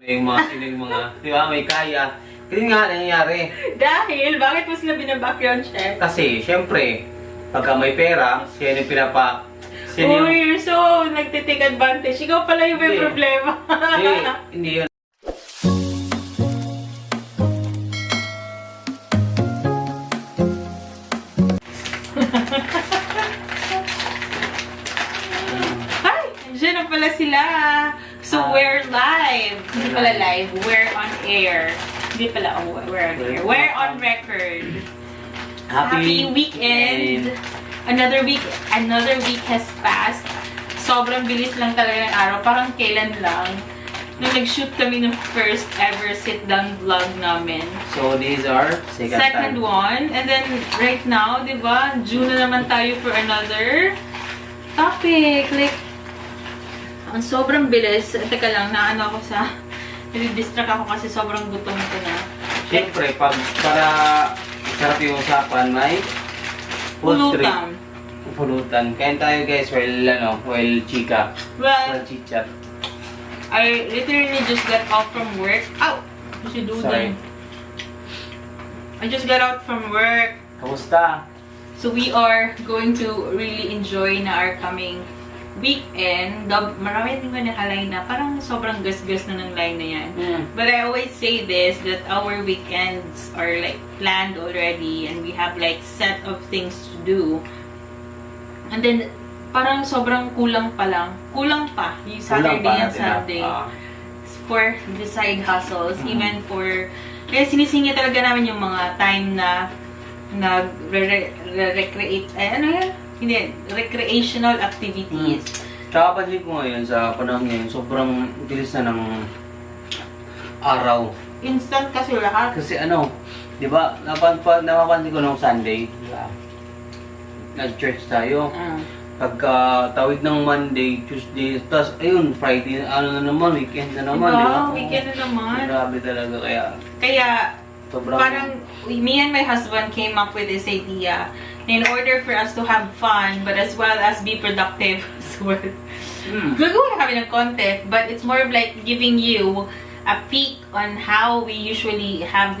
Yung mga, di ba, may kaya. Kasi nga, nangyayari. Dahil, bakit mo sila binabackground check? Kasi, syempre, pagka may pera, siya yung Oh, you're so nagtitake advantage. Ikaw pala yung may Hindi. problema. Hindi yun. Hi! Diyan na pala sila. So, we're live. Hindi pala live. We're on air. Hindi pala, we're on air. We're on record. Happy weekend! Another week has passed. Sobrang bilis lang talaga ng araw. Parang kailan lang. Nung nag-shoot kami ng first ever sit-down vlog namin. So, these are Second one. And then, right now, di ba? June na naman tayo for another topic. Like, ang sobrang bilis. Teka lang, naano ako sa... Nadidistract ako kasi sobrang gutom ko na. Siyempre, para sarap yung usapan, may food trip. Pulutan. Kain tayo guys while chika. Well, While chit-chat. I literally just got out from work. Ow! Kasi Sorry. I just got out from work. Kamusta? So we are going to really enjoy na our coming weekend. Marami din ko nakaline na. Parang sobrang gas-gas na ng line na yan. But I always say this, that our weekends are like planned already and we have like set of things to do. And then, parang sobrang kulang pa lang. Kulang pa. Yung Saturday and Sunday. For the side hustles. Even for... Kaya sinisingit talaga namin yung mga time na nag-recreate... ano yan? Hindi. Recreational activities. Tsaka pansin ko ngayon sa panahon ngayon, sobrang bilis na ng araw. Instant kasi lahat. Kasi di ba, napapansin ko nung Sunday, nag-church tayo. Pagka tawid ng Monday, Tuesday, tapos ayun, Friday, na naman, weekend na naman, di ba? Weekend na naman. Grabe talaga, Kaya, sobrang... parang, me and my husband came up with this idea in order for us to have fun, but as well as be productive as well. Gagawa na kami ng content, but it's more of like giving you a peek on how we usually have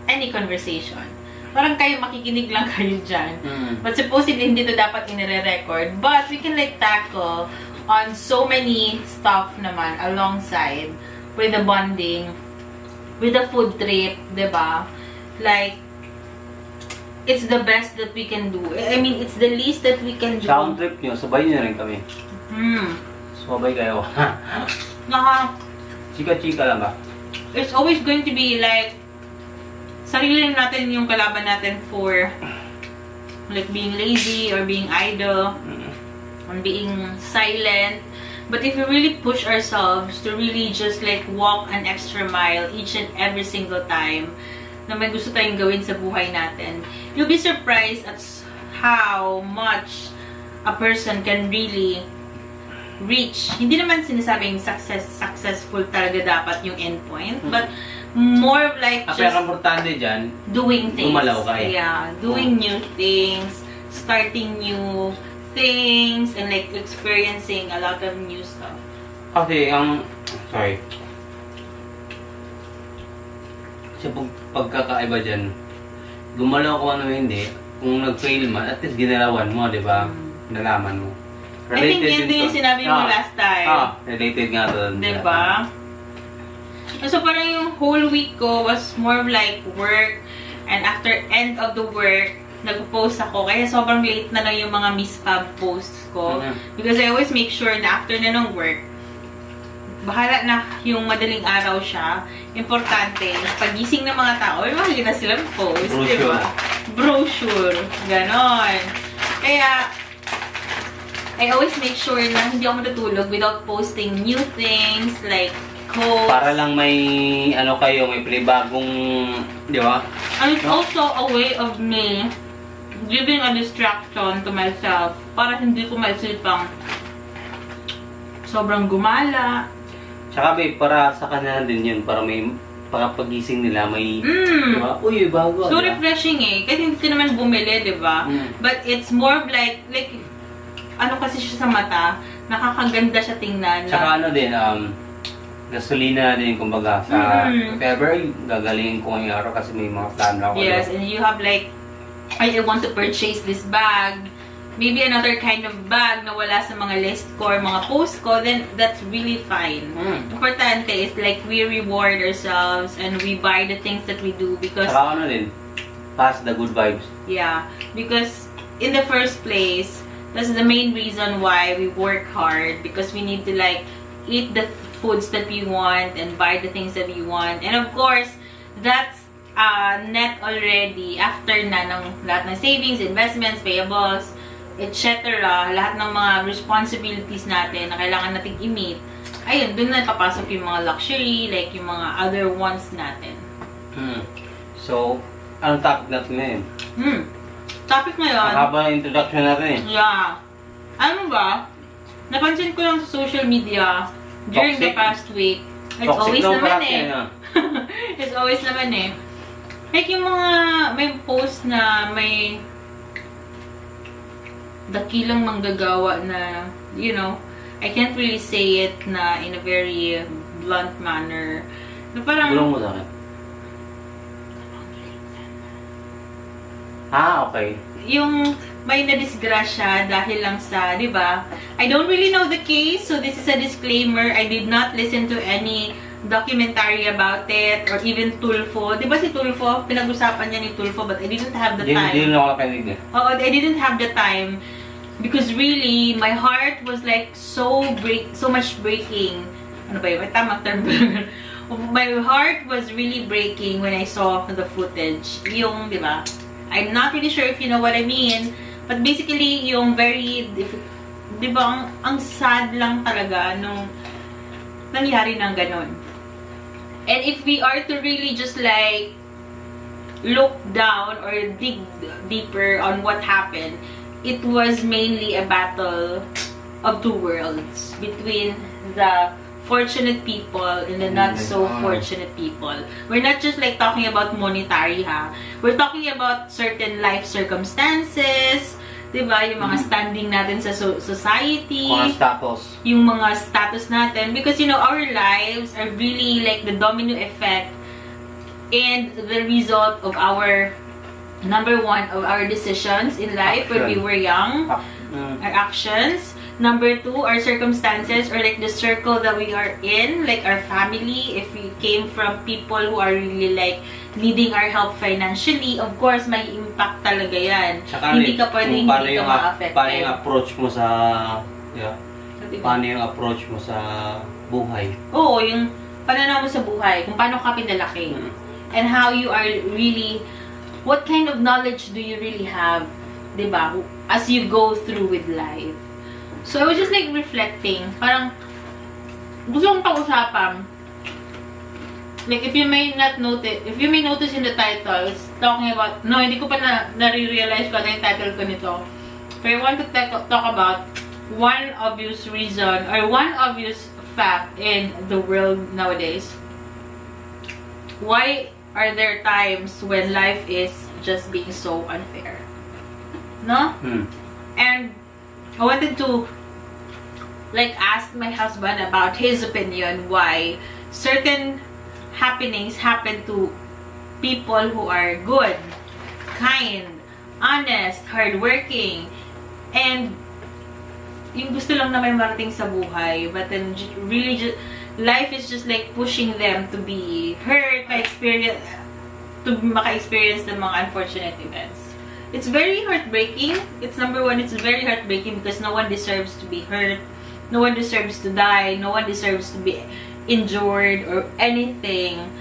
any conversation. Parang kayo, makikinig lang kayo dyan. But supposedly, hindi to dapat inire-record. But we can like tackle on so many stuff naman alongside with the bonding, with the food trip, diba? Like, it's the best that we can do. I mean, it's the least that we can do. Sound trip nyo, sabay nyo na rin kami. Sabay kayo. Chika-chika lang ba? It's always going to be like, sarili natin yung kalaban natin for like being lazy or being idle or being silent. But if we really push ourselves to really just like walk an extra mile each and every single time na may gusto tayong gawin sa buhay natin, you'll be surprised at how much a person can really reach. Hindi naman sinasabing successful talaga dapat yung endpoint, but more of like just pero importante dyan, doing things. Gumalaw ka eh. Yeah, doing new things, starting new things, and like experiencing a lot of new stuff. Kasi sorry. Kasi pagkakaiba dyan, gumalaw ko hindi, kung nag-fail man, at least ginalawan mo, di ba? Nalaman mo. I think yun din yung sinabi mo last time. Related nga doon. Di ba? So, parang yung whole week ko was more of like work. And after end of the work, nag-post ako. Kaya sobrang late na lang yung mga miss-fab posts ko. Because I always make sure na after na ng work, bahala na yung madaling araw siya. Importante, pagising ng mga tao, may makikita silang post. Diba? Brochure. Ganon. Kaya, I always make sure na hindi ako matutulog without posting new things like quotes. Para lang may kayo, may panibagong, di ba? And it's also a way of me giving a distraction to myself para hindi ko maisipang sobrang gumala. Tsaka para sa kanila din yun, para may pagising nila, may, di ba? Uy, bago. So refreshing eh. Kasi hindi ka naman bumili, di ba? But it's more of like ano kasi siya sa mata, nakakaganda siya tingnan. Tsaka din, gasolina din kumbaga sa if ever gagalingin ko ngayong araw kasi may mga plano ako. Yes, and you have like, I want to purchase this bag, maybe another kind of bag na wala sa mga list ko or mga post ko, then that's really fine. Importante is like we reward ourselves and we buy the things that we do because saka ano din, pass the good vibes. yeah, because in the first place, that's the main reason why we work hard, because we need to like eat the foods that we want and buy the things that we want. And of course, that's net already after na ng lahat ng savings, investments, payables, etc. Lahat ng mga responsibilities natin na kailangan nating i-meet. Ayun, dun na papasok yung mga luxury, like yung mga other wants natin. So, anong topic natin ngayon? Topic ngayon. Haba ng introduction natin eh. Yeah. Ano ba? Napansin ko lang sa social media during the past week. It's Toxic always naman eh. yan, It's always naman eh. Like yung mga, may post na may dakilang manggagawa na, you know, I can't really say it na in a very blunt manner. Na parang, Gulong mo sa akin. Okay. yung may nadisgrasya dahil lang sa, di ba? I don't really know the case, so this is a disclaimer. I did not listen to any documentary about it, or even Tulfo. Di ba si Tulfo? Pinag-usapan niya ni Tulfo, but I didn't have the time. Hindi na ako nakinig eh. Oo, I didn't have the time. Because really, my heart was like so much breaking. Ano ba yun? May tamang term ba? My heart was really breaking when I saw the footage. Yung, di ba? I'm not really sure if you know what I mean. But basically, yung very, di ba, ang sad lang talaga nung nangyari ng ganun. And if we are to really just like look down or dig deeper on what happened, it was mainly a battle of two worlds between the fortunate people and the not so fortunate people. We're not just like talking about monetary ha. We're talking about certain life circumstances, diba? Yung mga standing natin sa society. Mga status. Yung mga status natin. Because you know, our lives are really like the domino effect and the result of our number one of our decisions in life when we were young. Our actions. Number two, our circumstances or like the circle that we are in, like our family. If we came from people who are really like needing our help financially, of course, may impact talaga yan. Tsaka hindi ka pwedeng hindi ka ma-affected. Paano yung approach mo sa, paano yung approach mo sa buhay? Oo, yung pananaw mo sa buhay, kung paano ka pinalaki. And how you are really, what kind of knowledge do you really have, diba? As you go through with life. So, I was just like reflecting. Parang, gusto kong pag-usapan. Like, if you may notice in the titles, talking about, no, hindi ko pa nare-realize ko na yung title ko nito. But I want to talk about one obvious reason, or one obvious fact in the world nowadays. Why are there times when life is just being so unfair? No? And I wanted to like ask my husband about his opinion why certain happenings happen to people who are good, kind, honest, hardworking, and yung gusto lang na may marating sa buhay, but then really just, life is just like pushing them to be hurt, to maka-experience ng mga unfortunate events. It's very heartbreaking. It's number one, it's very heartbreaking because no one deserves to be hurt. No one deserves to die. No one deserves to be injured or anything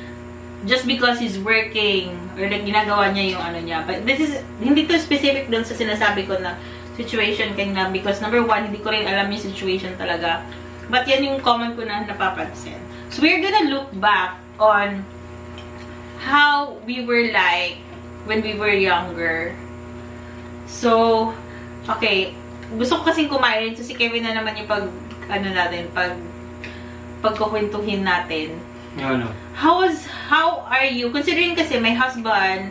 just because he's working or like ginagawa niya yung ano niya. But this is, hindi to specific dun sa sinasabi ko na situation kanina because number one, hindi ko rin alam yung situation talaga. But yan yung comment ko na napapansin. So we're gonna look back on how we were like when we were younger. So, okay. Gusto ko kasing kumain. So, si Kevin na naman yung pagkukwentuhin natin. Ano? How are you? Considering kasi my husband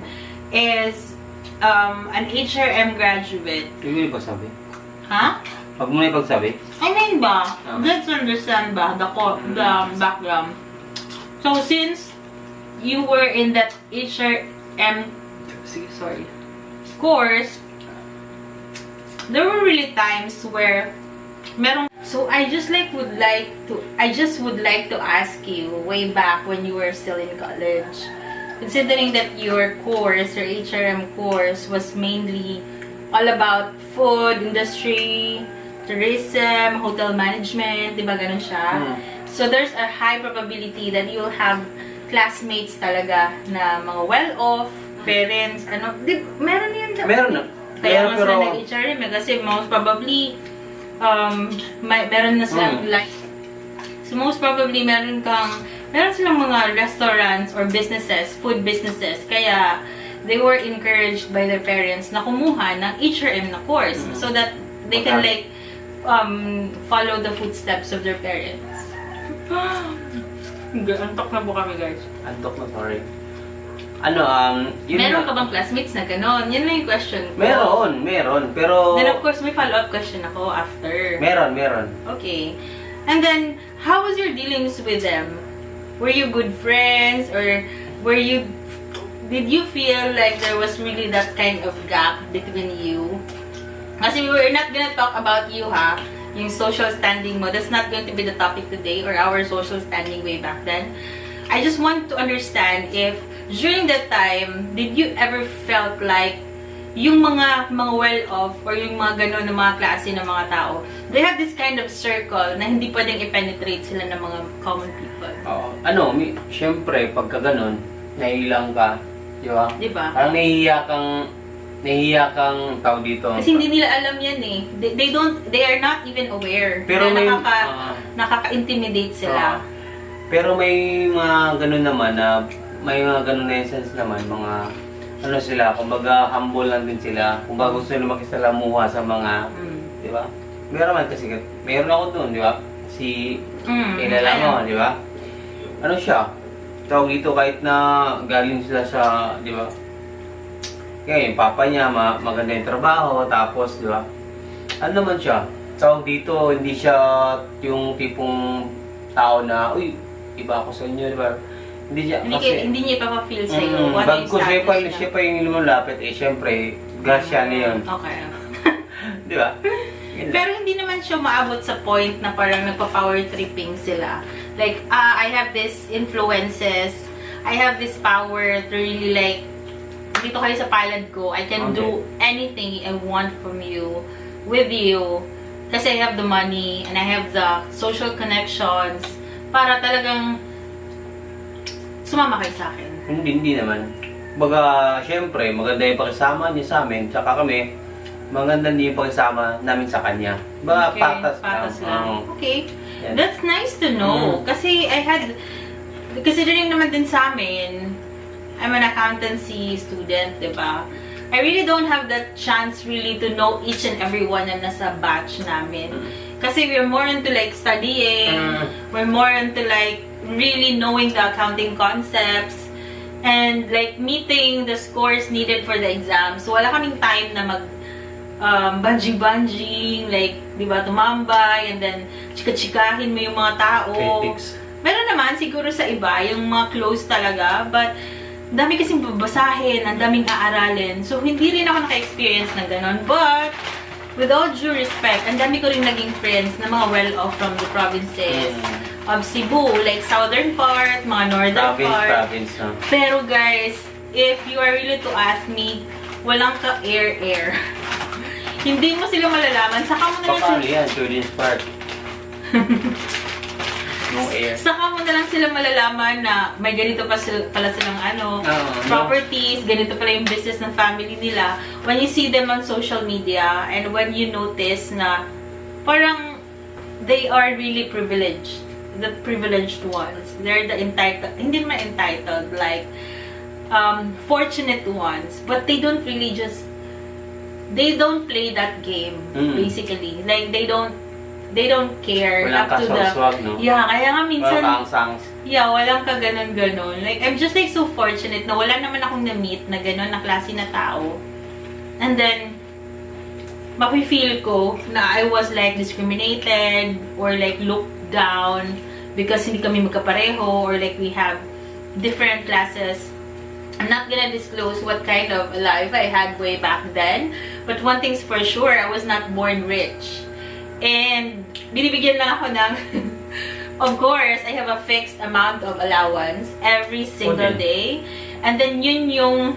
is an HRM graduate. Huwag mo na ipagsabi. Ha? Huwag mo na ipagsabi. I mean ba, let's understand ba, the background. So, since you were in that HRM course, there were really times where so I just would like to ask you, way back when you were still in college, considering that your course, your HRM course, was mainly all about food industry, tourism, hotel management, di ba ganun siya? So there's a high probability that you'll have classmates talaga na mga well-off, parents, meron yan. Meron na. Kaya nga sila nag-HRM kasi most probably meron na silang so most probably meron silang mga restaurants or businesses, food businesses, kaya they were encouraged by their parents na kumuha ng HRM na course so that they can follow the footsteps of their parents. Antok na po kami, guys. Antok na, sorry. Meron ka bang classmates na gano'n? Yan lang yung question ko. Meron. Pero... Then of course, may follow-up question ako after. Meron. Okay. And then, how was your dealings with them? Were you good friends? Or did you feel like there was really that kind of gap between you? Kasi we're not gonna talk about you, ha? Yung social standing mo. That's not going to be the topic today or our social standing way back then. I just want to understand if during that time, did you ever felt like yung mga well-off or yung mga gano'n na mga klase ng mga tao, they have this kind of circle na hindi pwedeng i-penetrate sila ng mga common people? Siyempre, pagka gano'n, nahilang ka, di ba? Di ba? Parang nahihiya kang tao dito. Kasi hindi nila alam yan eh. They are not even aware. Pero na nakaka-intimidate sila. Pero may mga gano'n naman na may mga ganun na essence naman, mga sila, kumbaga humble lang din sila, kumbaga gusto nila makisalamuha sa mga, di ba? Meron naman kasi, meron ako doon, di ba? Kilala mo, di ba? Siya, tawag dito kahit na galing sila sa, di ba? Kaya yung papa niya, maganda yung trabaho, tapos, di ba? Naman siya, tawag dito, hindi siya yung tipong tao na, uy, iba ako sa inyo, di ba? Hindi niya ipapa-feel sa'yo. Bago siya pa yung lumulapit, syempre, grasya na yun. Okay. Di ba? Pero hindi naman siya maabot sa point na parang nagpa-power tripping sila. Like, I have these influences, I have this power to really dito kayo sa palad ko, I can do anything I want from you, with you, kasi I have the money, and I have the social connections, para talagang sumama kayo sa akin. Hindi naman. Baga, syempre, maganda yung pakisama niya sa amin, tsaka kami, maganda din yung pakisama namin sa kanya. Baga, patas lang. Okay. Yes. That's nice to know. Kasi considering naman din sa amin, I'm an accountancy student, diba? I really don't have that chance really to know each and every one na nasa batch namin. Kasi we're more into studying, we're more into really knowing the accounting concepts, and meeting the scores needed for the exams. So, wala kaming time na bungee, di ba, tumambay, and then chika-chikahin mo yung mga tao. Critics. Meron naman, siguro sa iba, yung mga close talaga, but dami kasing babasahin, ang daming aaralin. So, hindi rin ako naka-experience ng ganon. But, with all due respect, ang dami ko rin naging friends na mga well-off from the provinces of Cebu, southern part, mga northern part. Province, no? Pero guys, if you are really to ask me, walang ka-air. Hindi mo sila malalaman. Saka mo na lang Paano yan? Children's Park. No air. Saka mo na lang sila malalaman na may ganito pala silang properties, ganito pala yung business ng family nila. When you see them on social media, and when you notice na parang they are really privileged. The privileged ones. They're the entitled, hindi naman entitled, fortunate ones. But they don't really they don't play that game, basically. They don't care. Walang kaswag, no? Yeah, kaya nga minsan, walang ka ganon-ganon. I'm just so fortunate na wala naman akong na-meet na ganon na klase na tao. And then, mafe-feel ko na I was like discriminated or like looked down because hindi kami magkapareho or like we have different classes. I'm not gonna disclose what kind of life I had way back then, but one thing's for sure, I was not born rich. And binibigyan lang ako ng of course, I have a fixed amount of allowance every single day. And then yun yung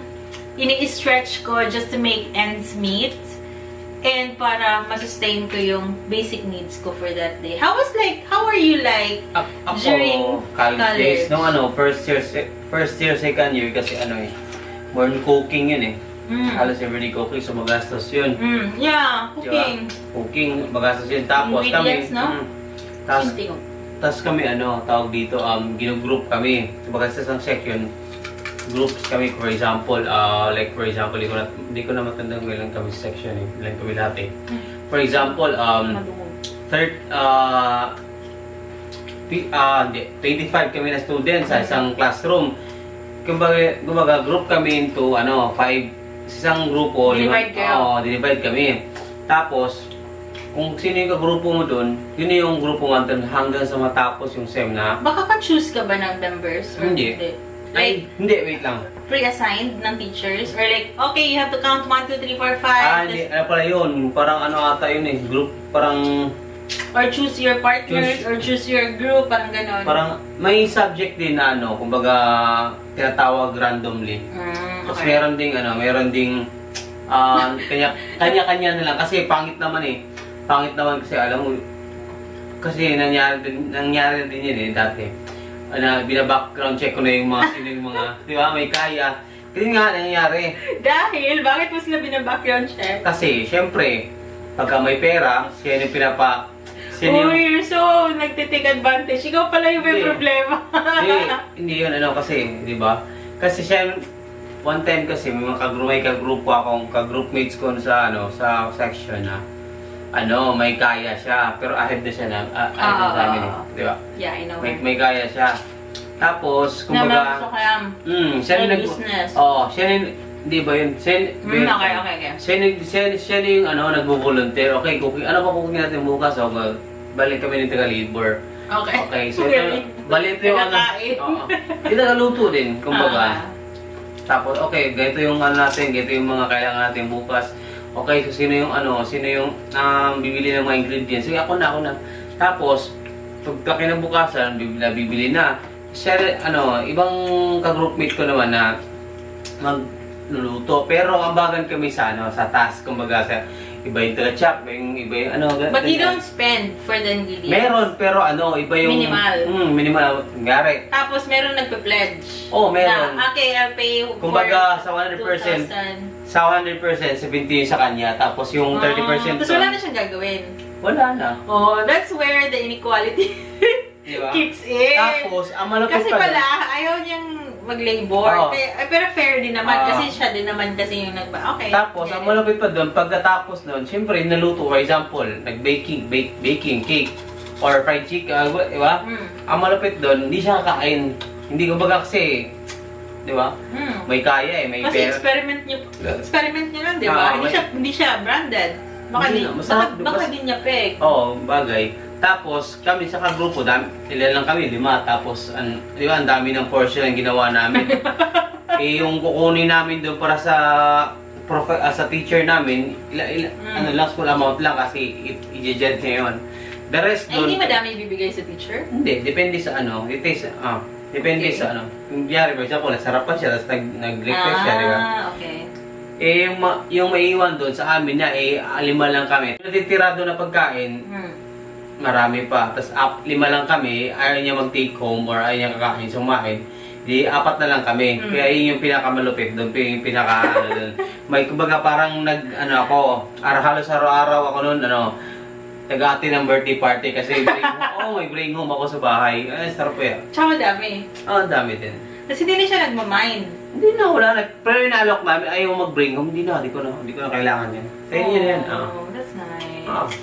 ini-stretch ko just to make ends meet. And para masustain ko yung basic needs ko for that day. How are you like during college days? Nung first year, second year, kasi more on cooking yun eh. Halos everyday cooking, so magastos yun. Yeah, cooking. Diba? Cooking, magastos yun. Tapos ingredients, kami, no? tapos kami, tawag dito, ginugroup kami. Magastos ang section. Groups kami, for example, hindi ko na matandang ilang kami section eh. Ilang kami lahat eh. For example, 25 kami na students sa isang classroom. Kumbaga, group kami into, 5, isang grupo. Dinivide kami. Tapos, kung sino yung grupo mo dun, yun yung grupo mo hanggang sa matapos yung SEM na. Baka ka-choose ka ba ng members? Or hindi. Ay, hindi, wait lang. Pre-assigned ng teachers? Or like, okay, you have to count 1, 2, 3, 4, 5. Hindi, pala yun. Parang ata yun eh. Group, parang... Or choose your partners, or choose your group, parang ganon. Parang may subject din na kumbaga, tinatawag randomly. Tapos meron ding, kanya-kanya na lang. Kasi pangit naman eh. Pangit naman kasi alam mo, kasi nangyari din yun eh, dati. Bina-background check ko na yung mga sino yung mga, di ba, may kaya. Kasi nga, nangyayari. Dahil, bakit mo sila bina-background check? Kasi, syempre, pagka may pera, siya yung you're so nagtitake advantage. Ikaw pala yung may problema. Hindi yun, kasi, di ba? Kasi siya, one time kasi, may kagrupo akong, ka-groupmates ko sa section na, may kaya siya, pero ahead na siya ahead na sa amin eh, di ba? Yeah, I know. May kaya siya. Tapos, kumbaga, siya rin business. Siya rin, di ba yun? Okay. Siya rin yung nagvo-volunteer. Okay, cooking. Ano pa cooking natin bukas? Balik kami ng taga-labor. Okay, so balik yung tinagaluto din, kumbaga. Tapos, okay, ganito yung natin, ganito yung mga kailangan natin bukas. Okay, so sino yung bibili ng mga ingredients? Sige, ako na. Tapos, pagka kinabukasan, bibili na. Siya, ibang ka-groupmate ko naman na magluluto. Pero ambagan kami sa task, kumbaga iba yung taga-chop, iba yung But you don't spend for the ingredients? Meron, pero iba yung... Minimal. Minimal, ngari. Tapos meron nagpe-pledge? Meron. Okay, I'll pay for kumbaga, sa 100%, 2,000. Sa 100%, 70 yung sa kanya, tapos yung 30% Tapos wala na siyang gagawin? Wala na. That's where the inequality diba? kicks in. Tapos, ang malapit kasi pala, ayaw niyang mag-labor. Pero fair din naman, kasi siya din naman kasi yung Okay. Tapos, ang malapit pa doon, pagkatapos doon, siyempre, naluto, for example, baking cake, or fried chicken, diba? Ang malapit doon, hindi siya kakain. Hindi ko baga kasi, di ba? May kaya may kasi pera. Experiment niya lang, di ba? Hindi siya branded. Baka din niya peg. Bagay. Tapos, kami sa kagrupo, ilan lang kami, 5. Tapos, di ba, ang dami ng portion ang ginawa namin. Yung kukunin namin doon para sa teacher namin, lang, small amount lang kasi i-judge niya yun. The rest doon... hindi madami ibibigay sa teacher? Hindi, depende sa depende sa Yung biyari, for example, nasarapan siya, tapos nag-request siya, di ba? Okay. Yung maiiwan doon sa amin niya, 5 lang kami. Natitira doon na pagkain, marami pa. Tapos 5 lang kami, ayaw niya mag-take home or ayaw niya kakain, sumain. Di 4 na lang kami. Kaya yun yung pinakamalupit doon, yung doon. May kumbaga parang halos araw-araw ako noon, nag-ati ng birthday party kasi may bring home ako sa bahay. Sarap yan. Tsaka dami. Ang dami din. Kasi hindi siya nagmamind. Hindi na, wala na. Pero inaalok namin, ayaw mag-bring home. Hindi ko na kailangan yan. Sa inyo yan. That's nice.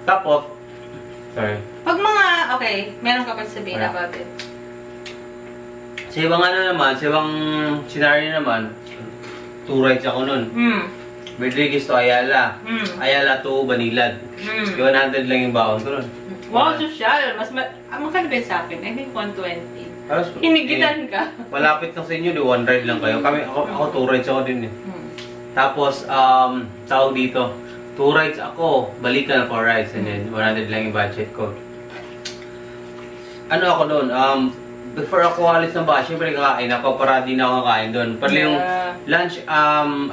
Tapos, sorry. Pag meron ka pa sabihin about it. Sa ibang scenario naman, 2 rides ako nun. Rodriguez to Ayala. Ayala to Banilad. 100 lang yung baon ko nun. Wow, social. Magkano ba sa akin? I think 120. Hinigitan ka. Malapit lang sa inyo, 100 lang kayo. Ako 2 rides ako din eh. Tapos, tawag dito, 2 rides ako, balikan 4 rides, and then 100 lang yung budget ko. Ano ako doon, before ako alis ng bahay, syempre kakain ako para di na ako kakain doon. Pero yung lunch,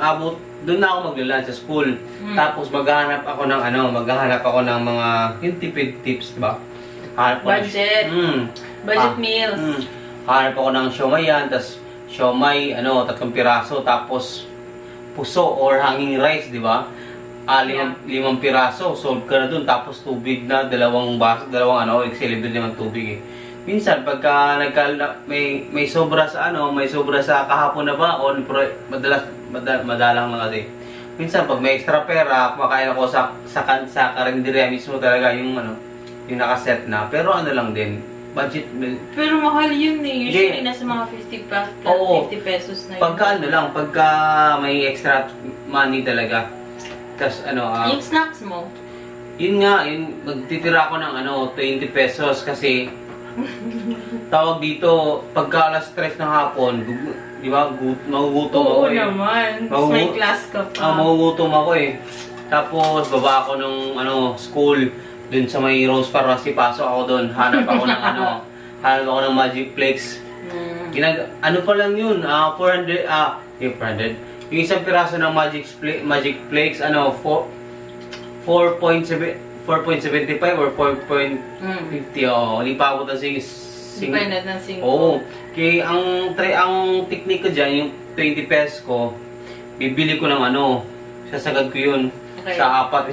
abot, doon na ako mag-lunch sa school. Tapos maghahanap ako ng mga yung tipid tips, diba? Budget. Budget meals. Hanap ako ng siomay yan, tapos siomay, 3 piraso, tapos puso or hanging rice, di ba? 5 piraso, sold ka na dun, tapos tubig na, 2 baso, excelibid naman tubig eh. Minsan, pagka may sobra sa may sobra sa kahapon na baon, madalang lang kasi. Minsan, pag may extra pera, kumakain ako sa karinderya mismo talaga yung nakaset na. Pero lang din, budget meal. Pero mahal yun eh. Usually nasa mga 50 pesos na yun. Pagka may extra money talaga. Tapos yung snacks mo? Yun nga, magtitira ako ng 20 pesos kasi tawag dito, pagka alas 3 ng hapon, di ba, magugutom ako eh. Oo naman. May class ka pa. Magugutom ako eh. Tapos, baba ako nung school, dun sa may Rose Pharmacy, pasok ako dun, hanap ako ng Magic Flakes. Pa lang yun, 400, 400. Yung isang piraso ng Magic Flakes, 4.75 or 4.50, hindi pa ako ng Dependent ng 5. Oo. Kaya ang technique ko dyan, yung 20 pesos ko, bibili ko ng sasagad ko yun. Okay. Sa apat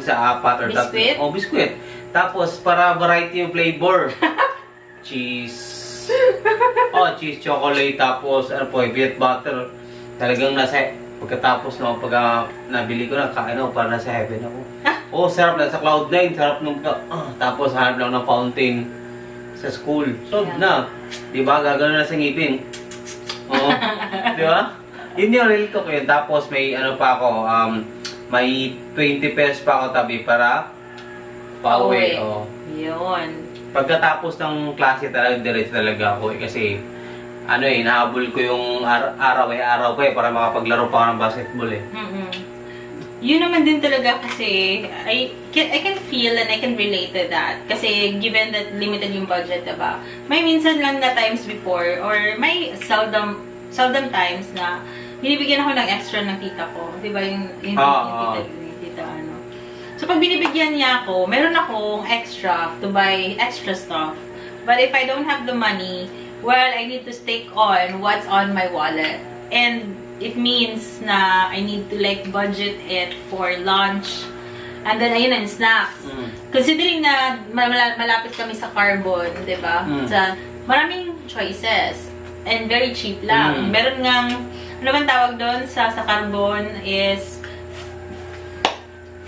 or biscuit? Biscuit. Tapos, para variety yung flavor. Cheese. Cheese, chocolate, tapos, peanut butter. Talagang pagkatapos pag nabili ko na, kain ako, para nasa heaven ako. Sarap na, sa cloud9, sarap nung, tapos hanap lang ng fountain sa school. So, diba, gagano na sa ngipin. Diba? Yun yung real ko yun. Tapos, may pa ako, may 20 pesos pa ako tabi para pauwi. Yun. Pagkatapos ng klase diretso talaga ako kasi nahabol ko yung araw ko para makapaglaro pa ako ng basketball eh. Yun naman din talaga kasi I can feel and I can relate to that. Kasi given that limited yung budget, diba? May minsan lang na times before or may seldom times na binibigyan ako ng extra ng tita ko. Diba yung tita So pag binibigyan niya ako, meron akong extra to buy extra stuff. But if I don't have the money, well, I need to stake on what's on my wallet. And it means na I need to budget it for lunch. And then, ayun na, snacks. Considering na malapit kami sa Carbon, di ba? Maraming choices. And very cheap lang. Meron ngang, ano bang tawag doon sa Carbon is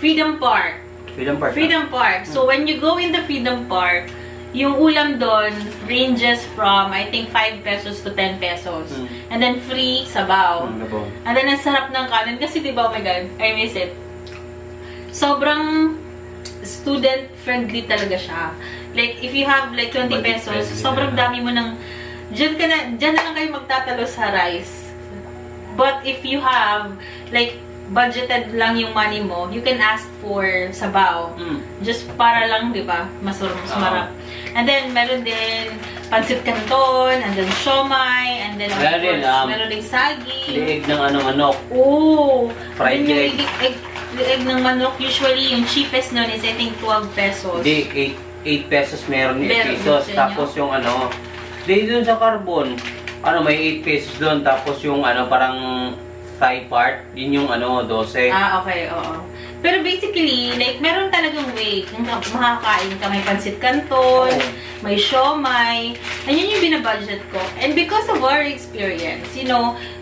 Freedom Park. Freedom Park. So, when you go in the Freedom Park, yung ulam doon ranges from, I think, 5 pesos to 10 pesos. And then, free sabaw. And then, ang sarap ng kanin. Kasi, di ba, oh my God, I miss it. Sobrang student-friendly talaga siya. Like, if you have, 20 pesos, sobrang dami mo ng, dyan na lang kayo magtatalo sa rice. But, if you have, budgeted lang yung money mo, you can ask for sabaw. Just para lang, di ba? Masarap. And then, meron din pancit canton, and then siomai, and then, of course, meron din saging. Liig ng manok. Fried egg. Liig ng manok. Usually, yung cheapest nun is, I think, 12 pesos. Hindi, 8 pesos meron 8 pesos. Tapos yung dun sa Carbon, may 8 pesos doon. Tapos yung parang thigh part, yun yung 12. Okay, oo. Pero basically, meron talagang way kung makakain ka. May pancit canton, may siomai, and yun yung binabudget ko. And because of our experience,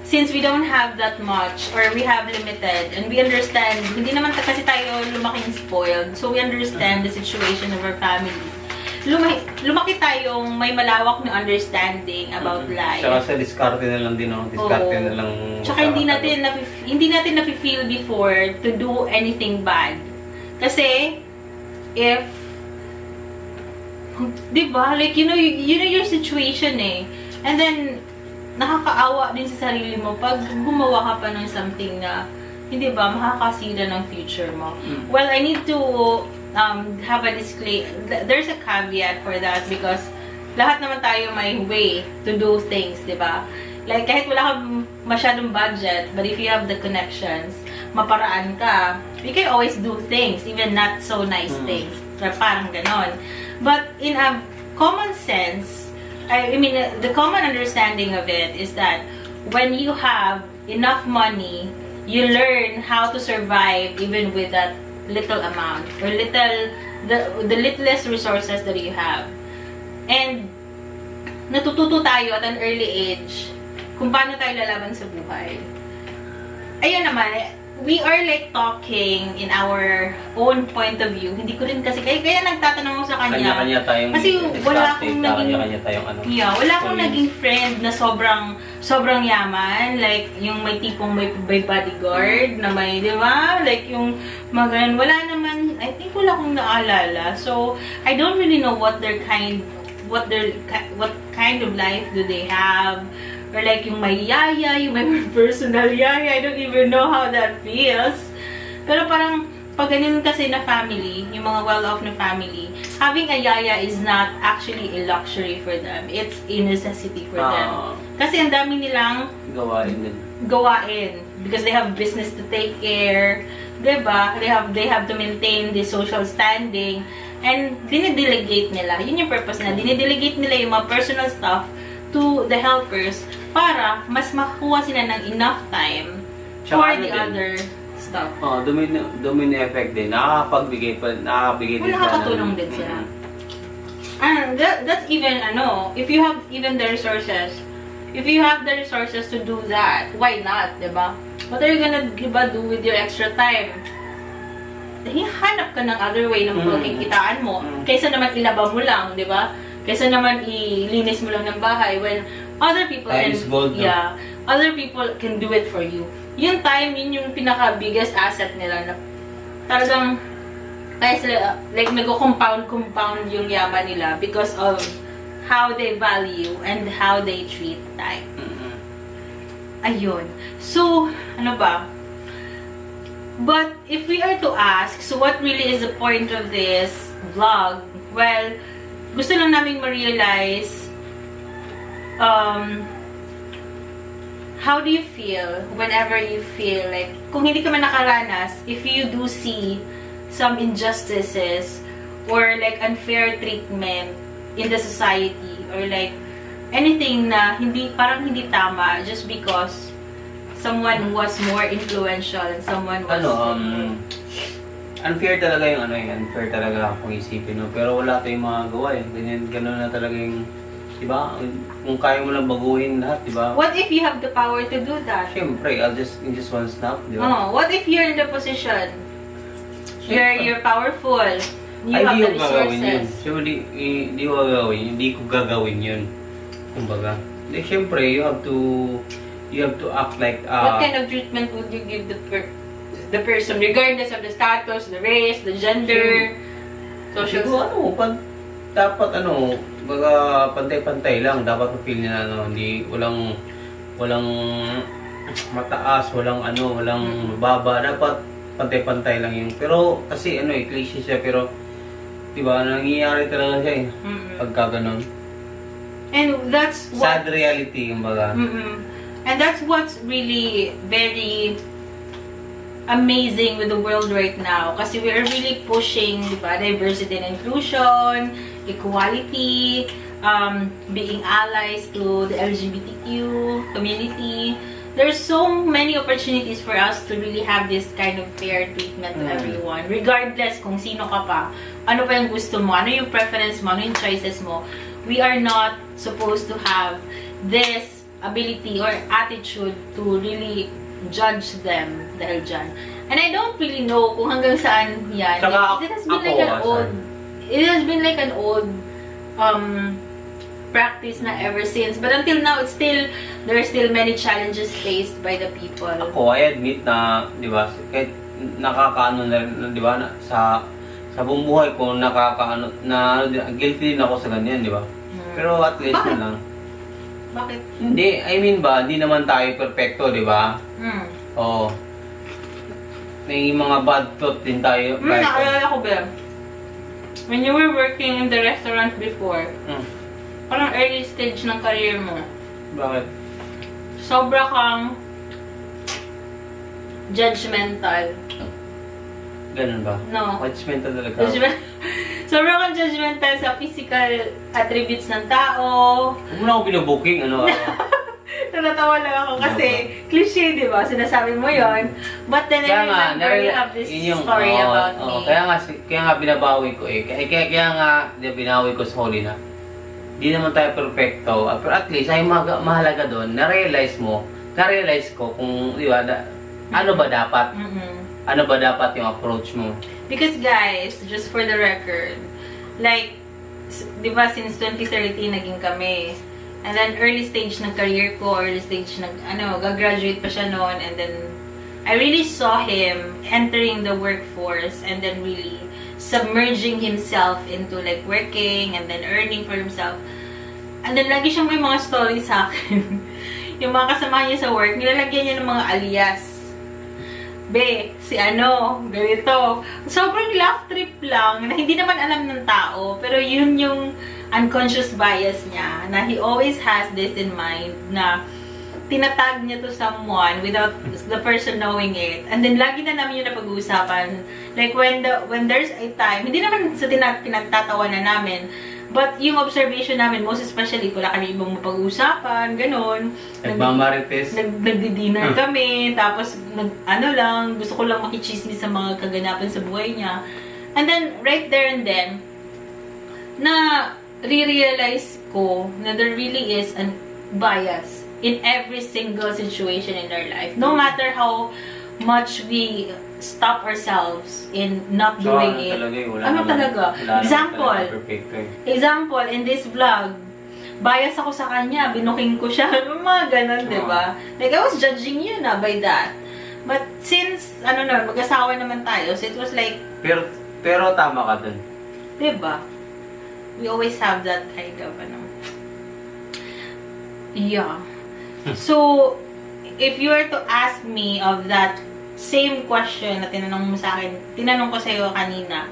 since we don't have that much, or we have limited, and we understand, hindi naman kasi tayo lumaking spoiled, so we understand the situation of our family. lumaki tayong may malawak na understanding about life. Tsaka sa diskarte na lang din, no? Diskarte na lang. Tsaka hindi natin nafe-feel before to do anything bad. Kasi, if, diba, like, you know your situation eh. And then, nakakaawa din sa sarili mo pag gumawa ka pa ng something na, hindi ba, makakasira ng future mo. Well, I need to have a disclaimer. There's a caveat for that because lahat naman tayo may way to do things, diba? Like, kahit wala kang masyadong budget, but if you have the connections, maparaan ka, you can always do things, even not so nice things. Parang ganon. But in a common sense, I mean, the common understanding of it is that when you have enough money, you learn how to survive even with that little amount or the littlest resources that you have. And natututo tayo at an early age kung paano tayo lalaban sa buhay. Ayun naman, we are like talking in our own point of view. Hindi ko rin kasi, kaya nagtatanong ako sa kanya. Kanya-kanya tayong kasi wala akong naging, kanya-kanya tayong ano. Yeah, wala akong naging friend na sobrang yaman. Like, yung may tipong may bodyguard na may, di ba? Like, yung magalan. Wala naman, I think wala akong naalala. So, I don't really know what kind of life do they have. Or like yung may yaya, yung may personal yaya. I don't even know how that feels. Pero parang, pag ganyan kasi na family, yung mga well-off na family, having a yaya is not actually a luxury for them. It's a necessity for them. Kasi ang dami nilang gawain. Because they have business to take care. Diba? They have to maintain the social standing. And dinidelegate nila. Yun yung purpose na. Dinidelegate nila yung mga personal stuff to the helpers para mas makuha sila ng enough time for the other stuff. Domino effect din. Nakakapagbigay din sila. Nakakatulong din sila. And that's even, if you have even the resources, to do that, why not, diba? What are you gonna do with your extra time? Hanap ka ng other way na magkikitaan mo. Kaysa naman ilaba mo lang, diba? Kaysa naman ilinis mo lang ng bahay when other people other people can do it for you. Yung time, yun yung pinaka-biggest asset nila na talagang kaya sila, like, nag-compound yung yaman nila because of how they value and how they treat time. Ayun. So, ano ba? But, if we are to ask, so what really is the point of this vlog? Well, gusto lang namin ma-realize how do you feel whenever you feel like, kung hindi ka man nakaranas, if you do see some injustices or like unfair treatment in the society or like anything na parang hindi tama just because someone was more influential and someone was unfair talaga yung unfair talaga kung isipin, no? Pero wala tayong magawa eh. Ganun na talaga yung, diba? Kung kaya mo lang baguhin lahat, diba? What if you have the power to do that? Siyempre, in just one snap, diba? What if you're in the position? You're powerful. You have the resources. Siyempre, hindi ko gagawin yun. Kumbaga. Siyempre, you have to act like what kind of treatment would you give the person regardless of the status, the race, the gender, social dapat baga pantay-pantay lang, dapat ma-feel niya hindi walang mataas, walang baba, dapat pantay-pantay lang yung, pero kasi cliche siya, pero diba nangyayari talaga siya pagka ganun. And that's sad reality yung baga. And that's what's really very amazing with the world right now. Kasi we are really pushing, diba, diversity and inclusion, equality, being allies to the LGBTQ community. There's so many opportunities for us to really have this kind of fair treatment to everyone. Regardless kung sino ka pa, ano pa yung gusto mo, ano yung preference mo, ano yung choices mo. We are not supposed to have this ability or attitude to really judge them dahil dyan. And I don't really know kung hanggang saan yan. Saka It has been like an old practice na ever since. But until now, there are still many challenges faced by the people. Ako, I admit na, di ba, kahit nakakaano na rin, di ba, sa buong buhay ko, nakakaano, guilty din ako sa ganyan, di ba? Pero at least Bakit? na lang. Bakit? Hindi, I mean ba, di naman tayo perfecto, di ba? Oo. May mga bad thought din tayo. Naalala ko ba? When you were working in the restaurant before, parang early stage ng career mo, Bakit? sobra kang judgmental. Ganun ba? No. Judgmental talaga. Sobra kang judgmental sa physical attributes ng tao. Huwag mo na ako binubooking, ano? Natatawa lang ako kasi cliche, di ba? Sinasabi mo yon. But then I remember you have this story about me. Kaya nga binabawi ko eh. Kaya nga binawi ko sa huli na. Di naman tayo perfecto. Pero at least ay mahalaga doon. Na-realize ko kung, di ba, ano ba dapat? Ano ba dapat yung approach mo? Because guys, just for the record, like, di ba, since 2013 naging kami. And then, early stage ng career ko, gagraduate pa siya noon. And then, I really saw him entering the workforce and then really submerging himself into like working and then earning for himself. And then, lagi siyang may mga stories sa akin. Yung mga kasama niya sa work, nilalagyan niya ng mga alias. Be, si ganito. Sobrang laugh trip lang, na hindi naman alam ng tao, pero yun yung unconscious bias niya, na he always has this in mind, na tinatag niya to someone without the person knowing it. And then, lagi na namin yung napag-uusapan. Like, when there's a time, hindi naman sa pinagtatawanan namin, but yung observation namin, most especially, wala kami ibang mapag-uusapan, ganun. Nagmamarites. Nagdi-dinner kami, tapos, gusto ko lang makichismis sa mga kaganapan sa buhay niya. And then, right there and then, na re-realize ko na there really is a bias in every single situation in our life. No matter how much we stop ourselves in not doing it. Talaga? Example, in this vlog, bias ako sa kanya, binuking ko siya, mga ganun, diba? Like, I was judging you na by that. But since, mag-asawa naman tayo, so it was like... Pero tama ka dun. Diba? We always have that kind of, Yeah. So, if you were to ask me of that same question na tinanong ko sa iyo kanina,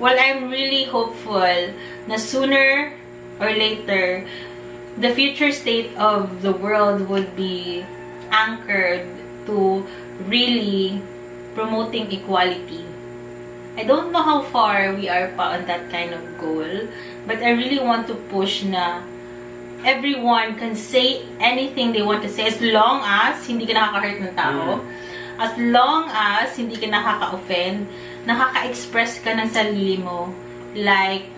well, I'm really hopeful na sooner or later, the future state of the world would be anchored to really promoting equality. I don't know how far we are pa on that kind of goal, but I really want to push na everyone can say anything they want to say as long as hindi ka nakaka-hurt ng tao, as long as hindi ka nakaka-offend, nakaka-express ka ng sarili mo, like,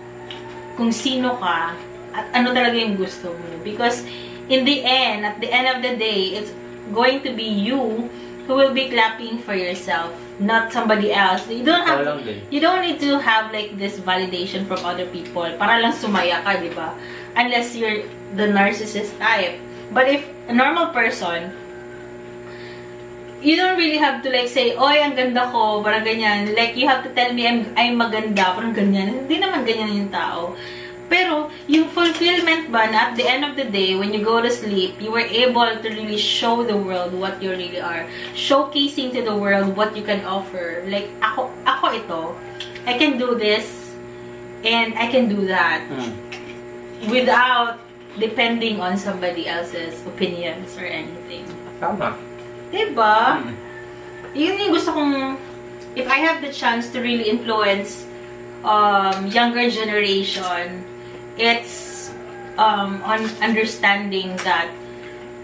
kung sino ka, at ano talaga yung gusto mo. Because, at the end of the day, it's going to be you who will be clapping for yourself, not somebody else. You don't need to have like this validation from other people para lang sumaya ka, di ba? Unless you're the narcissist type. But if a normal person, you don't really have to like say, oy, ang ganda ko, parang ganyan. Like, you have to tell me I'm maganda, parang ganyan. Hindi naman ganyan yung tao. Pero, yung fulfillment ba na at the end of the day, when you go to sleep, you were able to really show the world what you really are. Showcasing to the world what you can offer. Like, ako ito. I can do this, and I can do that. Without depending on somebody else's opinions or anything. Tama. Diba? Yun yung gusto kong, if I have the chance to really influence younger generation, it's on understanding that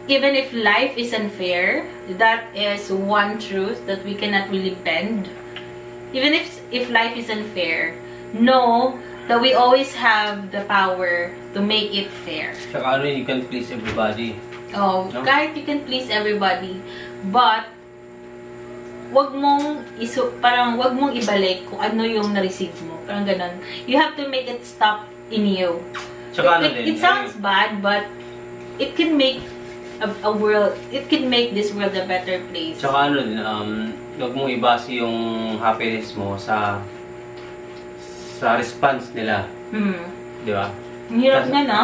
even if life is unfair, that is one truth that we cannot really bend. Even if life is unfair, know that we always have the power to make it fair. Saka you can please everybody. Oh, no? Kahit you can please everybody, but wag mong ibalik kung ano yung na-receive mo. Parang ganun. You have to make it stop in you. Tsaka ano It, din, it sounds bad, but it can make a world, it can make this world a better place. Tsaka ano din, huwag mong ibase yung happiness mo sa response nila. Di ba? Ang hirap na na.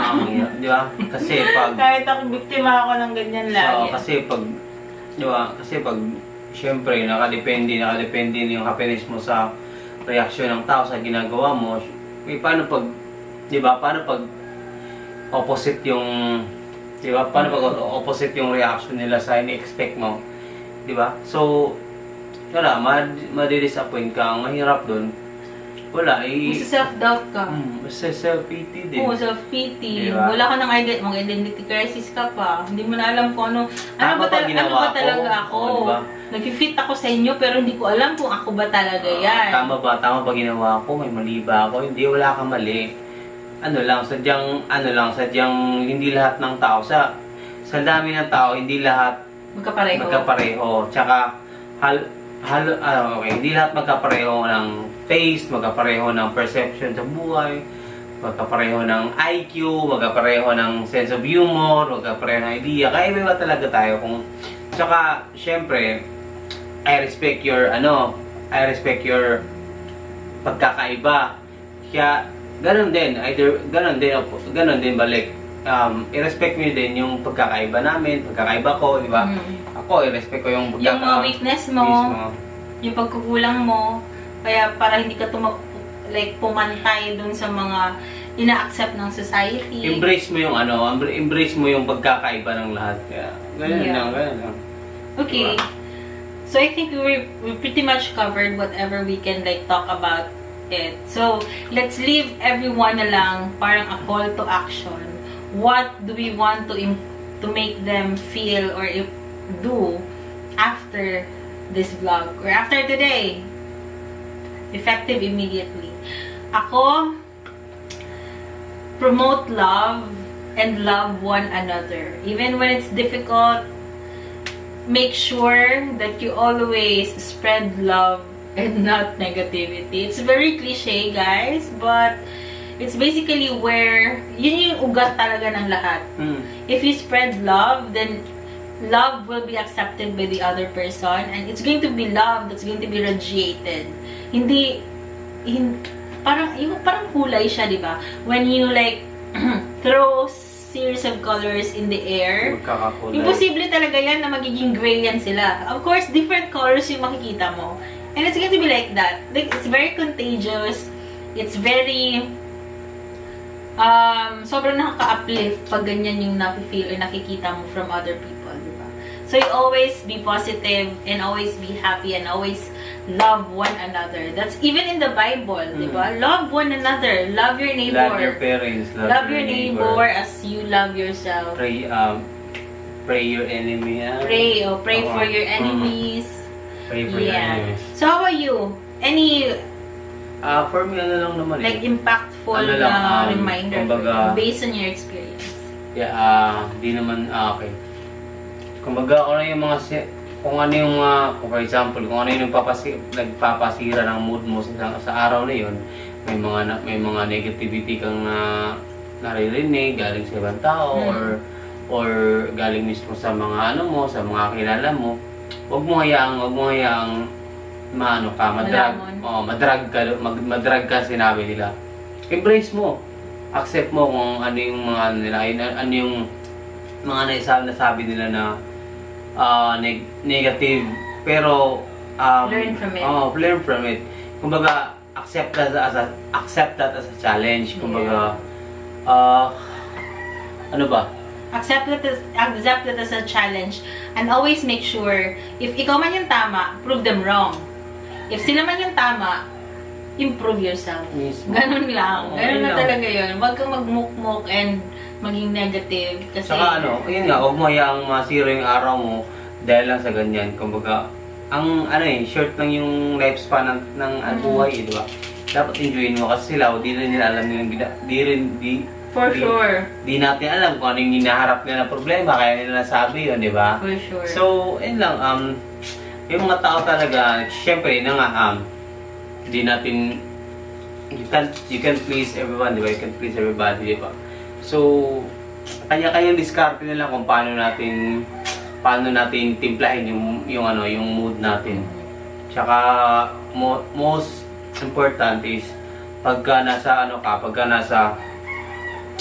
Di ba? Kasi pag... Kahit ako, biktima ako ng ganyan lagi. kasi pag... Di ba? Kasi pag... Siyempre, nakadepende yung happiness mo sa reaksyon ng tao sa ginagawa mo. Paano pag... Di ba? Paano pag opposite yung... Di ba? Paano pag opposite yung reaction nila sa ini-expect mo? Di ba? So, wala, madi-disappoint ka. Ang mahirap dun, wala, self-doubt ka. Self-pity din. Oo, self-pity. Diba? Wala ka ng identity crisis ka pa. Hindi mo na alam kung ano ba talaga ako. Diba? Nag-fit ako sa inyo pero hindi ko alam kung ako ba talaga yan. Tama ba ginawa ko? May mali ba ako? Hindi, wala kang mali. Sadyang hindi lahat ng tao sa dami ng tao, hindi lahat magkapareho. Tsaka hindi lahat magkapareho ng taste, magkapareho ng perception sa buhay, magkapareho ng IQ, magkapareho ng sense of humor, magkapareho ng idea. Kaya iba talaga tayo tsaka syempre I respect your pagkakaiba. Kaya ganun din balik. I-respect nyo din yung pagkakaiba namin, pagkakaiba ko, di ba? Ako, i-respect ko yung yung mga weakness mo, yung pagkukulang mo, kaya para hindi ka pumantay dun sa mga ina-accept ng society. Embrace mo yung pagkakaiba ng lahat. Kaya, ganun lang. Okay. Diba? So I think we pretty much covered whatever we can talk about it. So, let's leave everyone na lang parang a call to action. What do we want to make them feel or do after this vlog or after today? Effective immediately. Ako, promote love and love one another. Even when it's difficult, make sure that you always spread love and not negativity. It's very cliche, guys, but it's basically where yun yung ugat talaga ng lahat. If you spread love, then love will be accepted by the other person and it's going to be love that's going to be radiated. Parang kulay siya, di ba? When you throw series of colors in the air, imposible talaga yan na magiging gray yan sila. Of course, different colors yung makikita mo. And it's going to be like that. It's very contagious. It's very sobrang nakaka-uplift pag ganyan yung nafe-feel or nakikita mo from other people, di ba? So, you always be positive and always be happy and always love one another. That's even in the Bible, di ba? Love one another. Love your neighbor. Love your parents. Love your neighbor as you love yourself. Pray your enemy. Pray for your enemies. Pray for your enemies. So, how about you? Any for me, lang naman impactful reminder kumbaga, based on your experience? Yeah, di naman, okay. Kumbaga, kung for example, kung ano yung nagpapasira ng mood mo sa araw na yun, may mga negativity kang naririnig galing sa ibang tao or galing mismo sa mga sa mga kilala mo, wag mo hayaang madrag ka sinabi nila. Embrace mo. Accept mo kung ano yung mga ano yung mga nasabi nila na negative, pero learn from it. Kumbaga, accept that as a challenge. Kumbaga, ano ba? Accept that as a challenge and always make sure if ikaw man yung tama, prove them wrong. If sila man yung tama, improve yourself. Ganun lang. Ganun na talaga yun. Huwag kang magmukmuk and maging negative. Kasi saka yun nga, huwag mo hayaang masira yung araw mo dahil lang sa ganyan. Kumbaga, short lang yung lifespan ng buhay, di ba? Dapat enjoyin mo kasi sila, di rin nila alam yung sure. Di natin alam kung ano yung hinaharap nila na problema, kaya nila nasabi yun, di ba? For sure. So, yun lang, yung mga tao talaga, syempre, hindi natin you can please everyone, di ba? You can please everybody, di ba? So, kanya-kanyang diskarte na lang kung paano natin timplahin yung mood natin. Tsaka most important is pagka nasa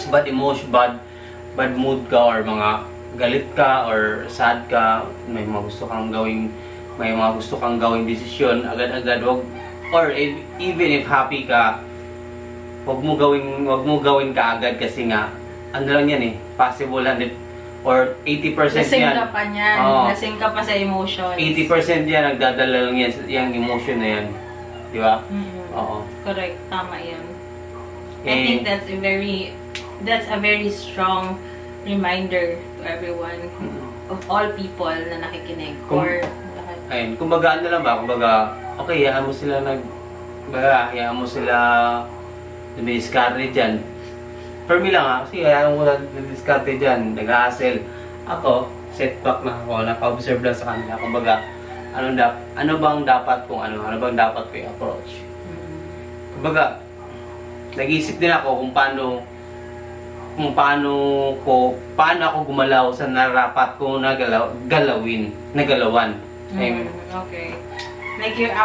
bad emotion, bad mood ka or mga galit ka or sad ka, may mga gusto kang gawing desisyon, agad-agad even if happy ka, wag mo gawin ka agad kasi nga ano lang yan possible 100 or 80% Lasing yan. ka pa niyan. Oo. Lasing ka pa sa emotions. 80% yan, nagdadala lang yan, yung emotion na yan. Di ba? Oo. Correct. Tama yan. I think that's a very strong reminder to everyone, of all people na nakikinig. Ayun, kumbaga ano lang ba? Kumbaga, okay, hayaan mo sila dumidiskarte dyan. For me lang kasi hayaan mo lang dumidiskarte dyan, nag-hassle. Ako, setback na ako, naka-observe lang sa kanila. Kumbaga, ano bang dapat ko i-approach. Kumbaga, nag-iisip din ako kung paano ako gumalaw sa narapat ko nagalawan. Okay. Like your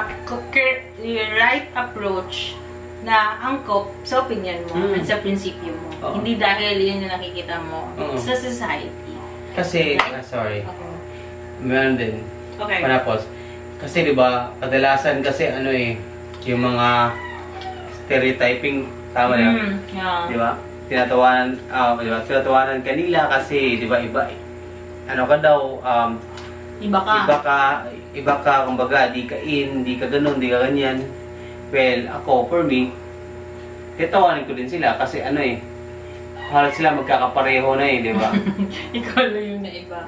right approach na angkop sa opinion mo at sa prinsipyo mo. Hindi dahil yun yung nakikita mo sa society. Kasi, right? sorry. Okay. Meron din. Okay. Panapos. Kasi 'di ba, kadalasan kasi yung mga stereotyping, tama yan. Yeah. 'Di ba? Tinatawanan kanila kasi 'di ba iba iba ka kumbaga, di ka ganun, di ka ganyan. Well, ako for me, tatawanan ko din sila kasi halos sila magkakapareho na di ba? Ikaw lang yung naiba.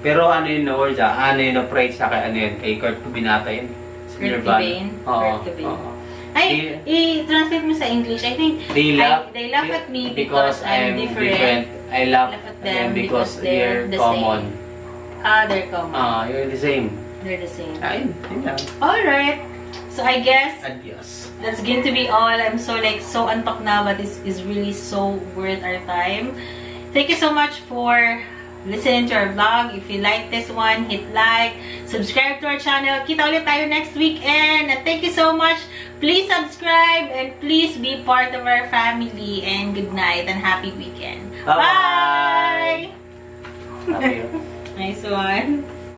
Pero yung na-praise sa kay Kurt Binata yun. Kurt Cobain? Kurt Cobain. Ay, i-translate mo sa English. I think they laugh at me because I'm different. I laugh at them because they're common. They're common. You're the same. They're the same. Ayun, yun lang. Alright. So I guess Adios. that's going to be all. I'm so antok na, but this is really so worth our time. Thank you so much for listening to our vlog. If you like this one, hit like, subscribe to our channel. Kita ulit tayo next weekend. And thank you so much. Please subscribe and please be part of our family. And good night and happy weekend. Bye! Bye! Nice one.